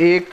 1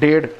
1.5